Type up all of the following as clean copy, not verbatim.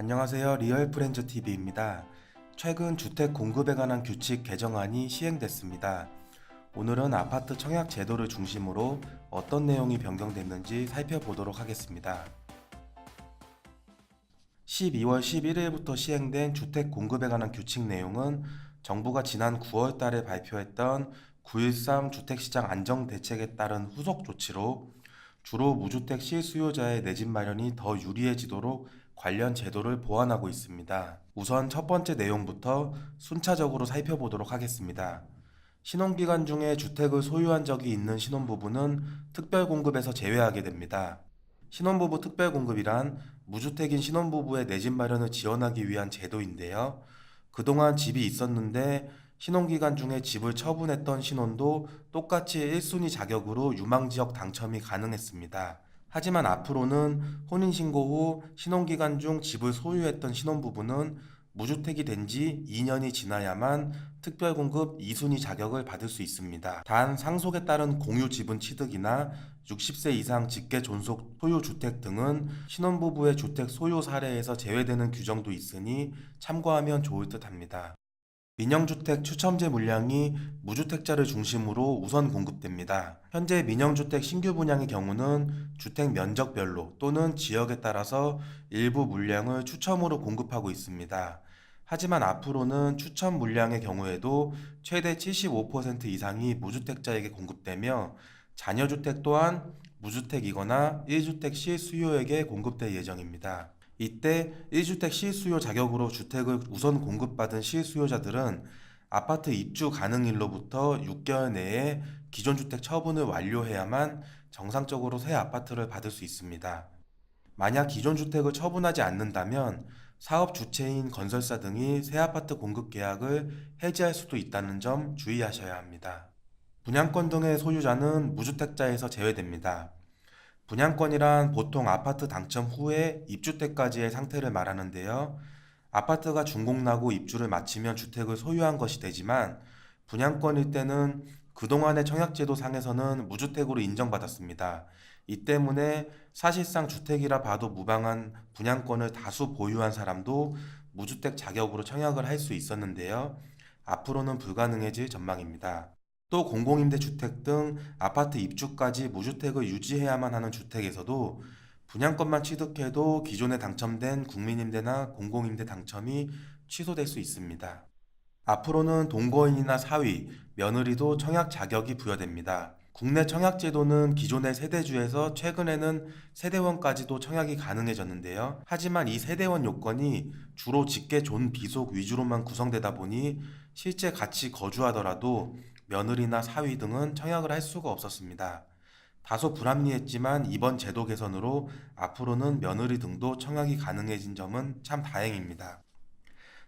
안녕하세요. 리얼프렌즈TV입니다. 최근 주택 공급에 관한 규칙 개정안이 시행됐습니다. 오늘은 아파트 청약 제도를 중심으로 어떤 내용이 변경됐는지 살펴보도록 하겠습니다. 12월 11일부터 시행된 주택 공급에 관한 규칙 내용은 정부가 지난 9월 달에 발표했던 9.13 주택시장 안정대책에 따른 후속 조치로 주로 무주택 실수요자의 내 집 마련이 더 유리해지도록 관련 제도를 보완하고 있습니다. 우선 첫 번째 내용부터 순차적으로 살펴보도록 하겠습니다. 신혼기간 중에 주택을 소유한 적이 있는 신혼부부는 특별공급에서 제외하게 됩니다. 신혼부부 특별공급이란 무주택인 신혼부부의 내 집 마련을 지원하기 위한 제도인데요. 그동안 집이 있었는데 신혼기간 중에 집을 처분했던 신혼도 똑같이 1순위 자격으로 유망지역 당첨이 가능했습니다. 하지만 앞으로는 혼인신고 후 신혼기간 중 집을 소유했던 신혼부부는 무주택이 된 지 2년이 지나야만 특별공급 2순위 자격을 받을 수 있습니다. 단 상속에 따른 공유지분 취득이나 60세 이상 직계 존속 소유주택 등은 신혼부부의 주택 소유 사례에서 제외되는 규정도 있으니 참고하면 좋을 듯 합니다. 민영주택 추첨제 물량이 무주택자를 중심으로 우선 공급됩니다. 현재 민영주택 신규 분양의 경우는 주택 면적별로 또는 지역에 따라서 일부 물량을 추첨으로 공급하고 있습니다. 하지만 앞으로는 추첨 물량의 경우에도 최대 75% 이상이 무주택자에게 공급되며 자녀주택 또한 무주택이거나 1주택 실수요에게 공급될 예정입니다. 이때 1주택 실수요 자격으로 주택을 우선 공급받은 실수요자들은 아파트 입주 가능일로부터 6개월 내에 기존 주택 처분을 완료해야만 정상적으로 새 아파트를 받을 수 있습니다. 만약 기존 주택을 처분하지 않는다면 사업 주체인 건설사 등이 새 아파트 공급 계약을 해지할 수도 있다는 점 주의하셔야 합니다. 분양권 등의 소유자는 무주택자에서 제외됩니다. 분양권이란 보통 아파트 당첨 후에 입주 때까지의 상태를 말하는데요. 아파트가 준공나고 입주를 마치면 주택을 소유한 것이 되지만 분양권일 때는 그동안의 청약제도 상에서는 무주택으로 인정받았습니다. 이 때문에 사실상 주택이라 봐도 무방한 분양권을 다수 보유한 사람도 무주택 자격으로 청약을 할 수 있었는데요. 앞으로는 불가능해질 전망입니다. 또 공공임대주택 등 아파트 입주까지 무주택을 유지해야만 하는 주택에서도 분양권만 취득해도 기존에 당첨된 국민임대나 공공임대 당첨이 취소될 수 있습니다. 앞으로는 동거인이나 사위, 며느리도 청약 자격이 부여됩니다. 국내 청약 제도는 기존의 세대주에서 최근에는 세대원까지도 청약이 가능해졌는데요. 하지만 이 세대원 요건이 주로 직계 존 비속 위주로만 구성되다 보니 실제 같이 거주하더라도 며느리나 사위 등은 청약을 할 수가 없었습니다. 다소 불합리했지만 이번 제도 개선으로 앞으로는 며느리 등도 청약이 가능해진 점은 참 다행입니다.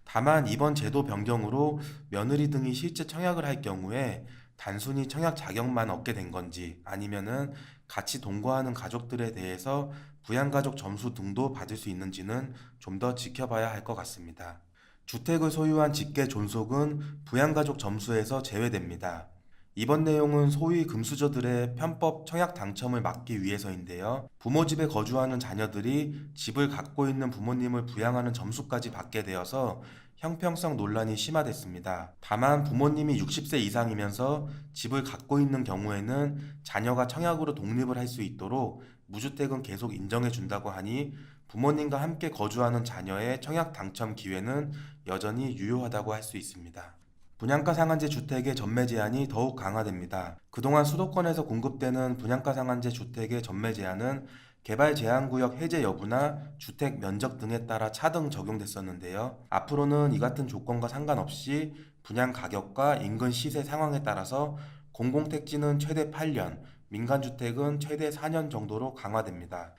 다만 이번 제도 변경으로 며느리 등이 실제 청약을 할 경우에 단순히 청약 자격만 얻게 된 건지 아니면은 같이 동거하는 가족들에 대해서 부양가족 점수 등도 받을 수 있는지는 좀 더 지켜봐야 할 것 같습니다. 주택을 소유한 직계 존속은 부양가족 점수에서 제외됩니다. 이번 내용은 소위 금수저들의 편법 청약 당첨을 막기 위해서인데요. 부모 집에 거주하는 자녀들이 집을 갖고 있는 부모님을 부양하는 점수까지 받게 되어서 형평성 논란이 심화됐습니다. 다만 부모님이 60세 이상이면서 집을 갖고 있는 경우에는 자녀가 청약으로 독립을 할 수 있도록 무주택은 계속 인정해 준다고 하니 부모님과 함께 거주하는 자녀의 청약 당첨 기회는 여전히 유효하다고 할 수 있습니다. 분양가 상한제 주택의 전매 제한이 더욱 강화됩니다. 그동안 수도권에서 공급되는 분양가 상한제 주택의 전매 제한은 개발 제한구역 해제 여부나 주택 면적 등에 따라 차등 적용됐었는데요. 앞으로는 이 같은 조건과 상관없이 분양 가격과 인근 시세 상황에 따라서 공공택지는 최대 8년, 민간주택은 최대 4년 정도로 강화됩니다.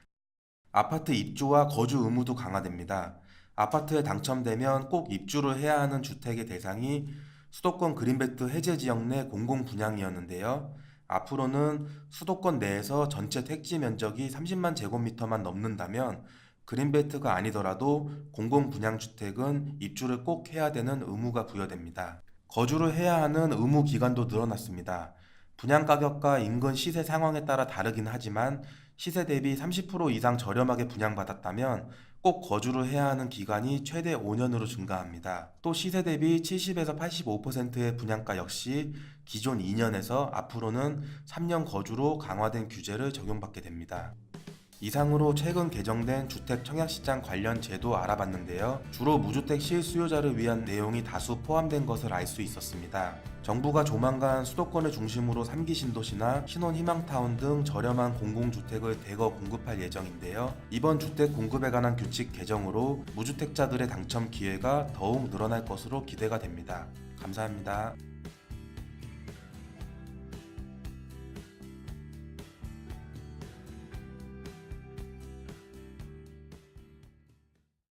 아파트 입주와 거주 의무도 강화됩니다. 아파트에 당첨되면 꼭 입주를 해야 하는 주택의 대상이 수도권 그린벨트 해제 지역 내 공공분양이었는데요. 앞으로는 수도권 내에서 전체 택지 면적이 30만 제곱미터만 넘는다면 그린벨트가 아니더라도 공공분양주택은 입주를 꼭 해야 되는 의무가 부여됩니다. 거주를 해야 하는 의무 기간도 늘어났습니다. 분양가격과 인근 시세 상황에 따라 다르긴 하지만 시세 대비 30% 이상 저렴하게 분양받았다면 꼭 거주를 해야 하는 기간이 최대 5년으로 증가합니다. 또 시세 대비 70에서 85%의 분양가 역시 기존 2년에서 앞으로는 3년 거주로 강화된 규제를 적용받게 됩니다. 이상으로 최근 개정된 주택 청약시장 관련 제도 알아봤는데요. 주로 무주택 실수요자를 위한 내용이 다수 포함된 것을 알 수 있었습니다. 정부가 조만간 수도권을 중심으로 3기 신도시나 신혼희망타운 등 저렴한 공공주택을 대거 공급할 예정인데요. 이번 주택 공급에 관한 규칙 개정으로 무주택자들의 당첨 기회가 더욱 늘어날 것으로 기대가 됩니다. 감사합니다.